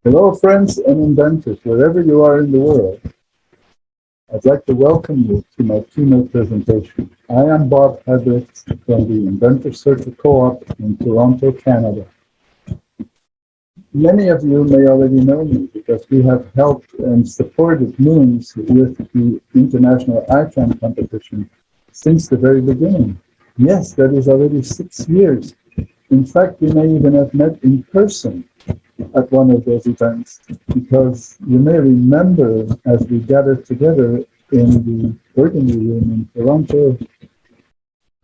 Hello, friends and inventors, wherever you are in the world. I'd like to welcome you to my keynote presentation. I am Bob Huybrechts from the Inventors Circle Co-op in Toronto, Canada. Many of you may already know me because we have helped and supported Moons with the international iCAN competition since the very beginning. Yes, that is already 6 years. In fact, we may even have met in person at one of those events, because you may remember as we gathered together in the Burgundy Room in Toronto.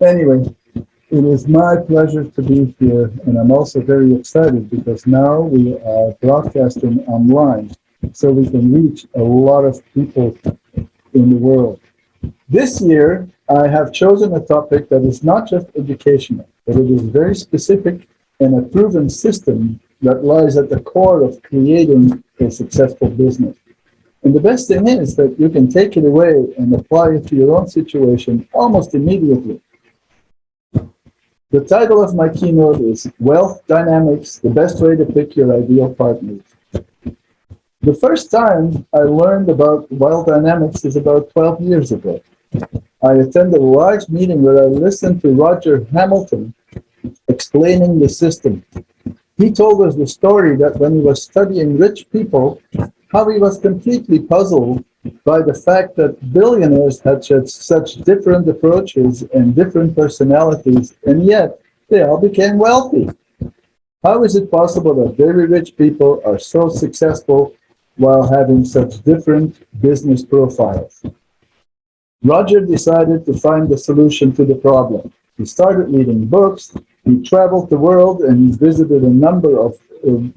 Anyway, it is my pleasure to be here, and I'm also very excited because now we are broadcasting online, so we can reach a lot of people in the world. This year, I have chosen a topic that is not just educational, but it is very specific and a proven system that lies at the core of creating a successful business. And the best thing is that you can take it away and apply it to your own situation almost immediately. The title of my keynote is Wealth Dynamics, the best way to pick your ideal partners. The first time I learned about wealth dynamics is about 12 years ago. I attended a large meeting where I listened to Roger Hamilton explaining the system. He told us the story that when he was studying rich people, how he was completely puzzled by the fact that billionaires had such different approaches and different personalities, and yet they all became wealthy. How is it possible that very rich people are so successful while having such different business profiles? Roger decided to find the solution to the problem. He started reading books, he traveled the world, and he visited a number of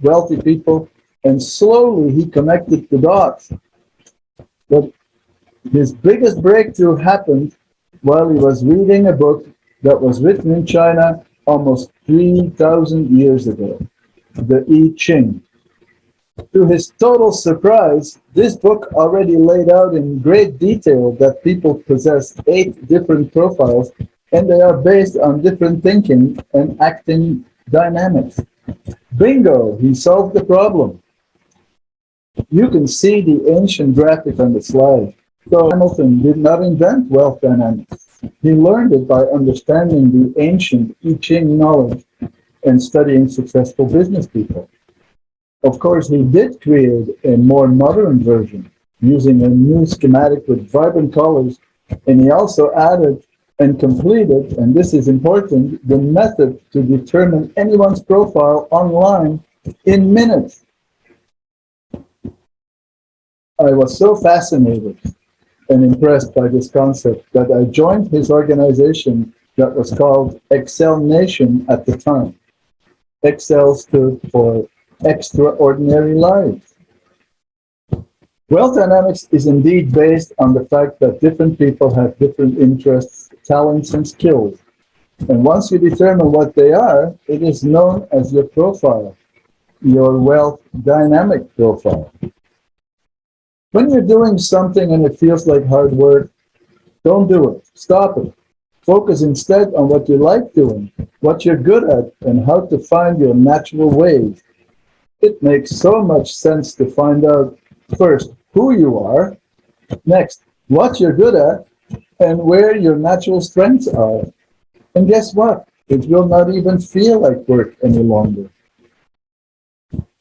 wealthy people, and slowly he connected the dots. But his biggest breakthrough happened while he was reading a book that was written in China almost 3,000 years ago, the I Ching. To his total surprise, this book already laid out in great detail that people possess 8 different profiles, and they are based on different thinking and acting dynamics. Bingo, he solved the problem. You can see the ancient graphic on the slide. So Hamilton did not invent wealth dynamics. He learned it by understanding the ancient I Ching knowledge and studying successful business people. Of course, he did create a more modern version using a new schematic with vibrant colors, and he also added and completed, and this is important, the method to determine anyone's profile online in minutes. I was so fascinated and impressed by this concept that I joined his organization that was called Excel Nation at the time. Excel stood for Extraordinary Lives. Wealth dynamics is indeed based on the fact that different people have different interests, talents, and skills. And once you determine what they are, it is known as your profile, your wealth dynamic profile. When you're doing something and it feels like hard work, don't do it. Stop it. Focus instead on what you like doing, what you're good at, and how to find your natural ways. It makes so much sense to find out first who you are, next what you're good at, and where your natural strengths are. And guess what? It will not even feel like work any longer.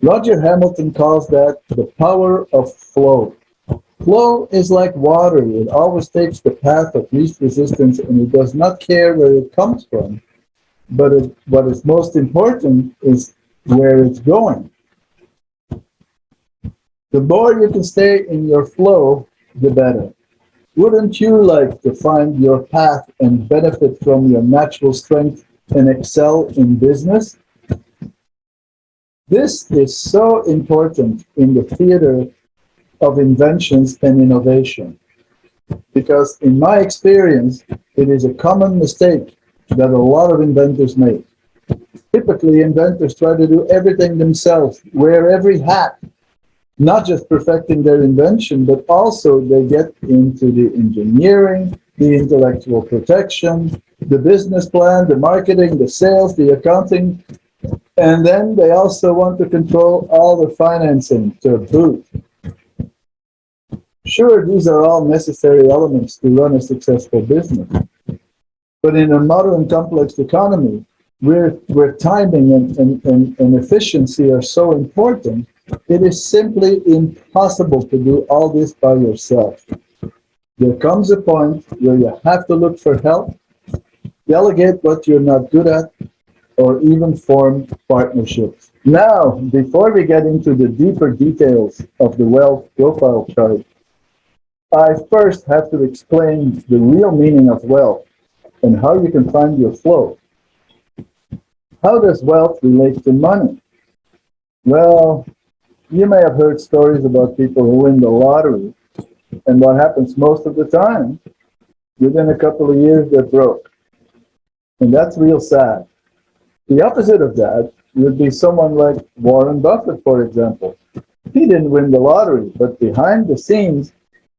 Roger Hamilton calls that the power of flow. Flow is like water. It always takes the path of least resistance, and it does not care where it comes from. But what is most important is where it's going. The more you can stay in your flow, the better. Wouldn't you like to find your path and benefit from your natural strength and excel in business? This is so important in the theater of inventions and innovation, because in my experience, it is a common mistake that a lot of inventors make. Typically, inventors try to do everything themselves, wear every hat, not just perfecting their invention, but also they get into the engineering, the intellectual protection, the business plan, the marketing, the sales, the accounting, And then they also want to control all the financing to boot. Sure, these are all necessary elements to run a successful business. But in a modern complex economy, where timing and efficiency are so important, it is simply impossible to do all this by yourself. There comes a point where you have to look for help, delegate what you're not good at, or even form partnerships. Now, before we get into the deeper details of the Weld profile chart, I first have to explain the real meaning of wealth and how you can find your flow. How does wealth relate to money? Well, you may have heard stories about people who win the lottery, and what happens most of the time, within a couple of years, they're broke. And that's real sad. The opposite of that would be someone like Warren Buffett, for example. He didn't win the lottery, but behind the scenes,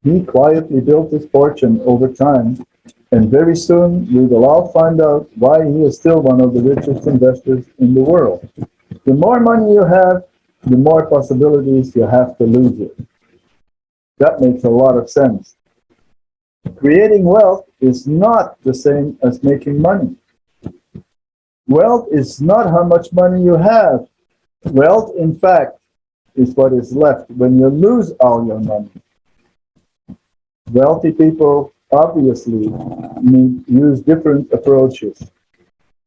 he quietly built his fortune over time, and very soon we will all find out why he is still one of the richest investors in the world. The more money you have, the more possibilities you have to lose it. That makes a lot of sense. Creating wealth is not the same as making money. Wealth is not how much money you have. Wealth, in fact, is what is left when you lose all your money. Wealthy people obviously use different approaches,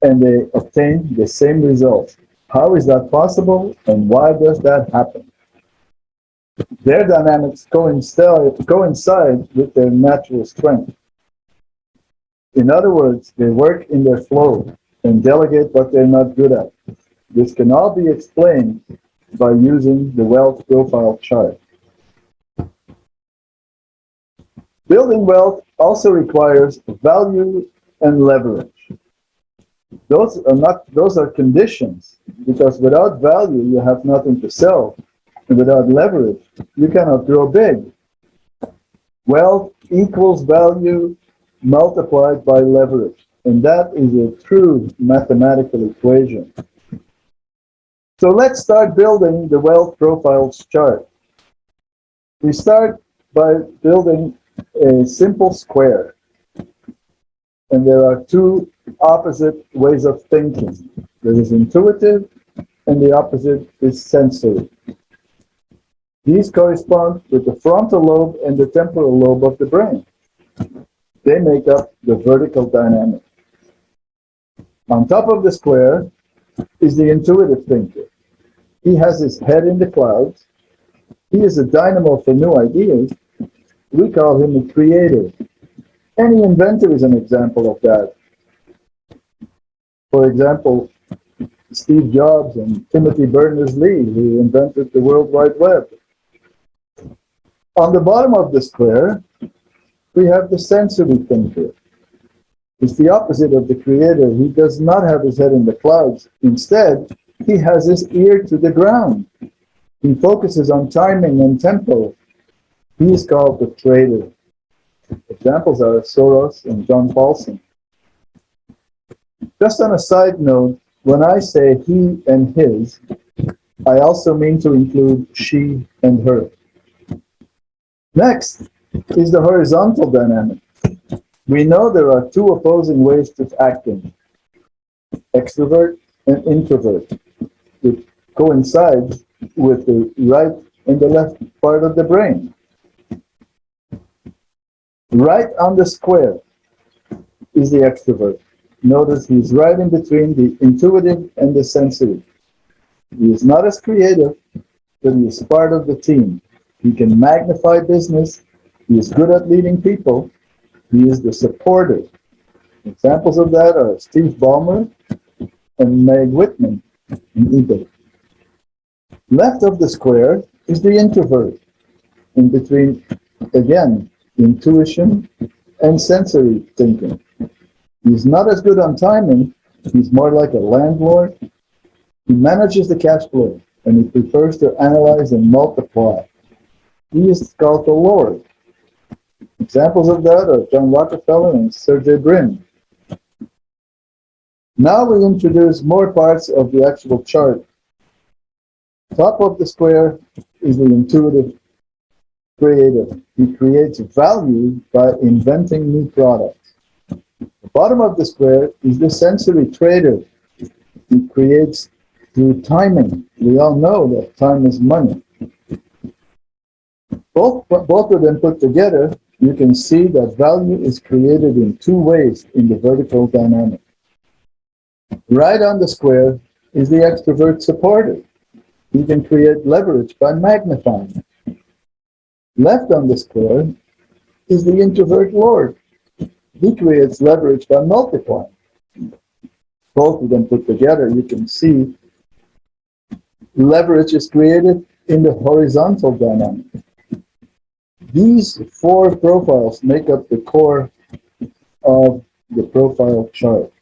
and they obtain the same results. How is that possible, and why does that happen? Their dynamics coincide with their natural strength. In other words, they work in their flow and delegate what they're not good at. This can all be explained by using the wealth profile chart. Building wealth also requires value and leverage. Those are conditions, because without value you have nothing to sell, and without leverage you cannot grow big. Wealth equals value multiplied by leverage, and that is a true mathematical equation. So let's start building the wealth profiles chart. We start by building a simple square, and there are two opposite ways of thinking. There is intuitive, and the opposite is sensory. These correspond with the frontal lobe and the temporal lobe of the brain. They make up the vertical dynamic. On top of the square is the intuitive thinker. He has his head in the clouds. He is a dynamo for new ideas. We call him a creator. Any inventor is an example of that. For example, Steve Jobs and Timothy Berners-Lee, who invented the World Wide Web. On the bottom of the square, we have the sensory thinker. It's the opposite of the creator. He does not have his head in the clouds. Instead, he has his ear to the ground. He focuses on timing and tempo. He is called the trader. Examples are Soros and John Paulson. Just on a side note, when I say he and his, I also mean to include she and her. Next is the horizontal dynamic. We know there are two opposing ways to acting, extrovert and introvert. It coincides with the right and the left part of the brain. Right on the square is the extrovert. Notice he's right in between the intuitive and the sensory. He is not as creative, but he is part of the team. He can magnify business. He is good at leading people. He is the supporter. Examples of that are Steve Ballmer and Meg Whitman in eBay. Left of the square is the introvert, in between, again, intuition and sensory thinking. He's not as good on timing. He's more like a landlord. He manages the cash flow, and he prefers to analyze and multiply. He is called the Lord. Examples of that are John Rockefeller and Sergey Brin. Now we introduce more parts of the actual chart. Top of the square is the intuitive creative. He creates value by inventing new products. The bottom of the square is the sensory trader. He creates through timing. We all know that time is money. Both of them put together, you can see that value is created in two ways in the vertical dynamic. Right on the square is the extrovert supporter. He can create leverage by magnifying. Left on the square is the introvert lord. He creates leverage by multiplying. Both of them put together, you can see leverage is created in the horizontal dynamic. These four profiles make up the core of the profile chart.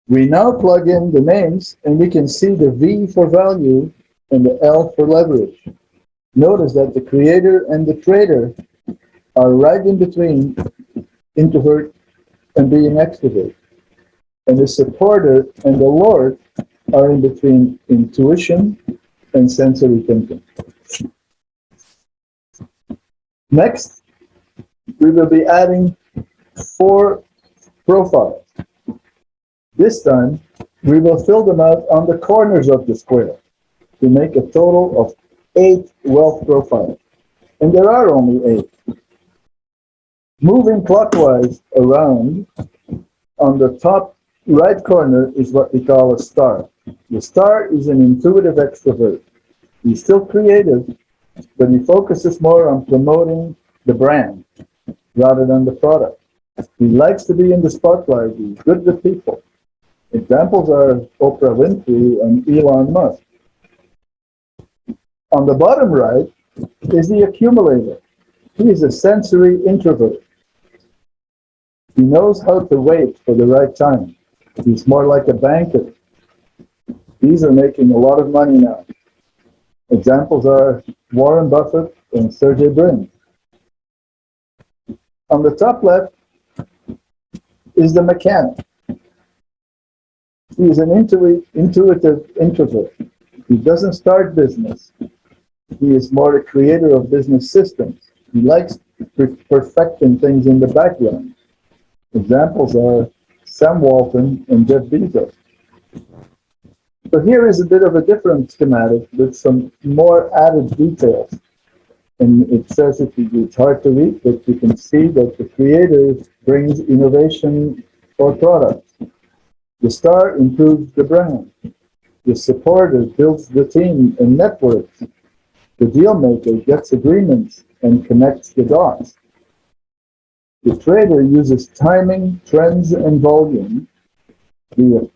We now plug in the names and we can see the V for value and the L for leverage. Notice that the creator and the trader are right in between introvert and being extrovert. And the supporter and the lord are in between intuition and sensory thinking. Next, we will be adding 4 profiles. This time, we will fill them out on the corners of the square to make a total of 8 wealth profiles. And there are only 8. Moving clockwise around, on the top right corner is what we call a star. The star is an intuitive extrovert. He's still creative, but he focuses more on promoting the brand rather than the product. He likes to be in the spotlight. He's good with people. Examples are Oprah Winfrey and Elon Musk. On the bottom right is the accumulator. He is a sensory introvert. He knows how to wait for the right time. He's more like a banker. These are making a lot of money now. Examples are Warren Buffett and Sergey Brin. On the top left is the mechanic. He is an intuitive introvert. He doesn't start business. He is more a creator of business systems. He likes perfecting things in the background. Examples are Sam Walton and Jeff Bezos. So here is a bit of a different schematic with some more added details. And it says it's hard to read, but you can see that the creator brings innovation for products. The star improves the brand. The supporter builds the team and networks. The deal maker gets agreements and connects the dots. The trader uses timing, trends, and volume. The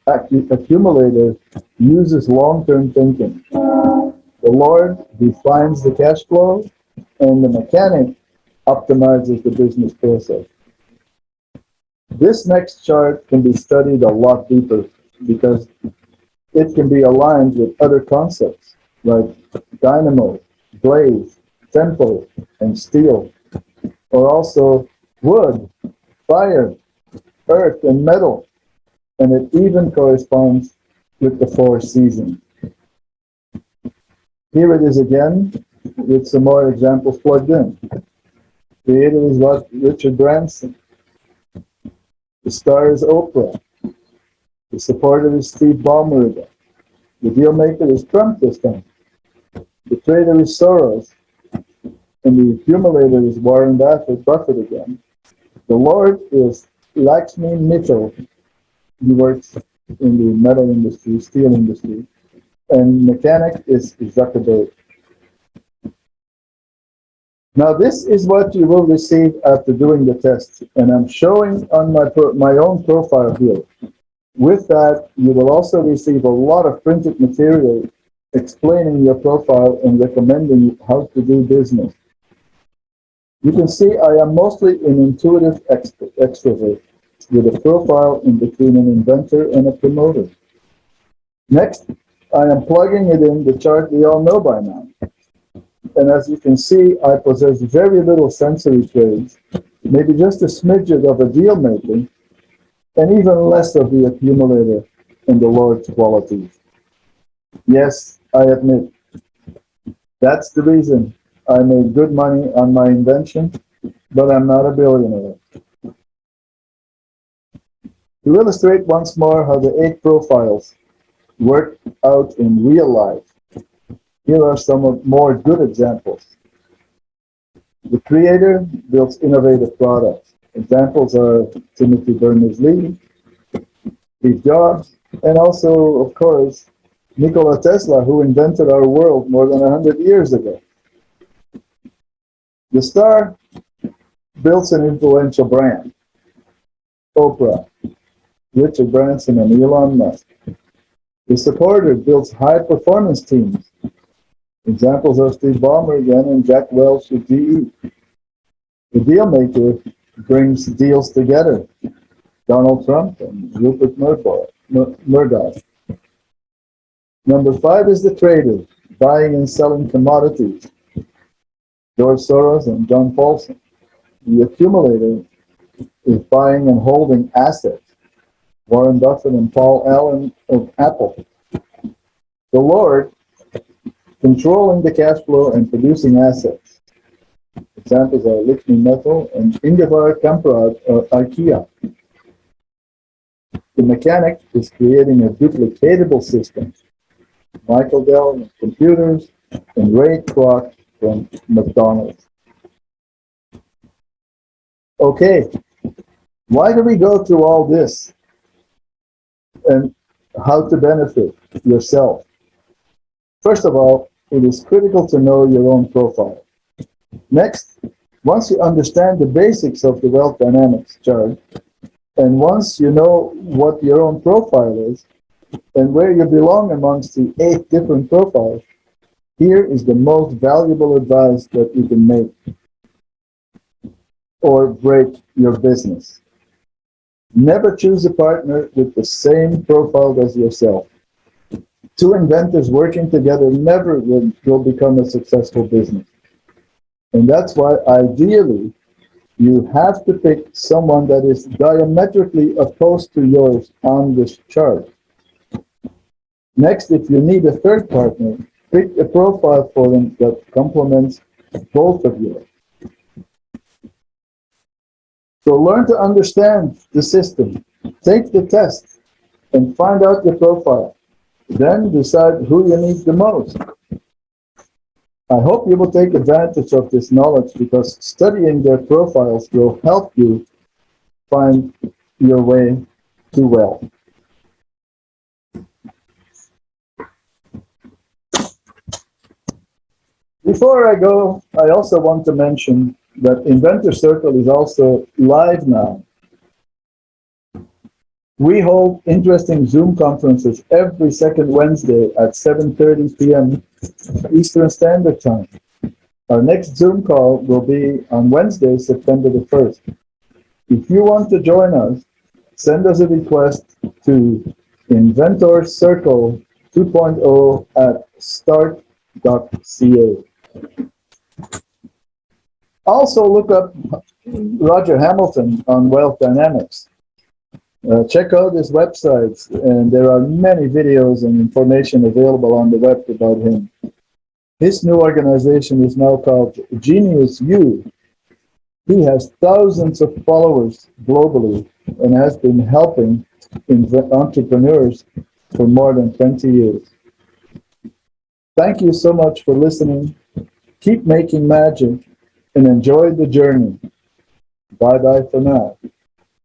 accumulator uses long-term thinking. The lord defines the cash flow, and the mechanic optimizes the business process. This next chart can be studied a lot deeper because it can be aligned with other concepts like dynamo, blaze, tempo, and steel, or also wood, fire, earth, and metal, and it even corresponds with the 4 seasons. Here it is again, with some more examples plugged in. Creator is what? Richard Branson. The star is Oprah. The supporter is Steve Ballmer. The deal maker is Trump this time. The trader is Soros. And the accumulator is Warren Buffett again. The lord is Lakshmi Mittal. He works in the metal industry, steel industry. And mechanic is Zuckerberg. Now this is what you will receive after doing the test, and I'm showing on my own profile here. With that, you will also receive a lot of printed material explaining your profile and recommending how to do business. You can see I am mostly an intuitive extrovert with a profile in between an inventor and a promoter. Next, I am plugging it in the chart we all know by now. And as you can see, I possess very little sensory traits, maybe just a smidget of a deal making, and even less of the accumulator and the Lord's qualities. Yes, I admit, that's the reason I made good money on my invention, but I'm not a billionaire. To illustrate once more how the 8 profiles work out in real life, here are some of more good examples. The creator builds innovative products. Examples are Timothy Berners-Lee, Steve Jobs, and also, of course, Nikola Tesla, who invented our world more than 100 years ago. The star builds an influential brand. Oprah, Richard Branson, and Elon Musk. The supporter builds high-performance teams. Examples are Steve Ballmer again and Jack Welch with GE. The deal maker brings deals together. Donald Trump and Rupert Murdoch. Number 5 is the trader, buying and selling commodities. George Soros and John Paulson. The accumulator is buying and holding assets. Warren Buffett and Paul Allen of Apple. The Lord, controlling the cash flow and producing assets. Examples are Lakshmi Metal and Ingvar Kamprad of IKEA. The mechanic is creating a duplicatable system. Michael Dell from Computers and Ray Kroc from McDonald's. Okay, why do we go through all this? And how to benefit yourself? First of all, it is critical to know your own profile. Next, once you understand the basics of the wealth dynamics chart, and once you know what your own profile is, and where you belong amongst the 8 different profiles, here is the most valuable advice that you can make or break your business. Never choose a partner with the same profile as yourself. 2 inventors working together never will become a successful business. And that's why, ideally, you have to pick someone that is diametrically opposed to yours on this chart. Next, if you need a third partner, pick a profile for them that complements both of you. So learn to understand the system, take the test, and find out your profile. Then decide who you need the most. I hope you will take advantage of this knowledge, because studying their profiles will help you find your way to wealth. Before I go, I also want to mention that Inventors Circle is also live now. We hold interesting Zoom conferences every second Wednesday at 7:30 p.m. Eastern Standard Time. Our next Zoom call will be on Wednesday, September the 1st. If you want to join us, send us a request to Inventors Circle 2.0 at start.ca. Also look up Roger Hamilton on Wealth Dynamics. Check out his websites, and there are many videos and information available on the web about him. His new organization is now called Genius U. He has thousands of followers globally and has been helping entrepreneurs for more than 20 years. Thank you so much for listening. Keep making magic and enjoy the journey. Bye-bye for now.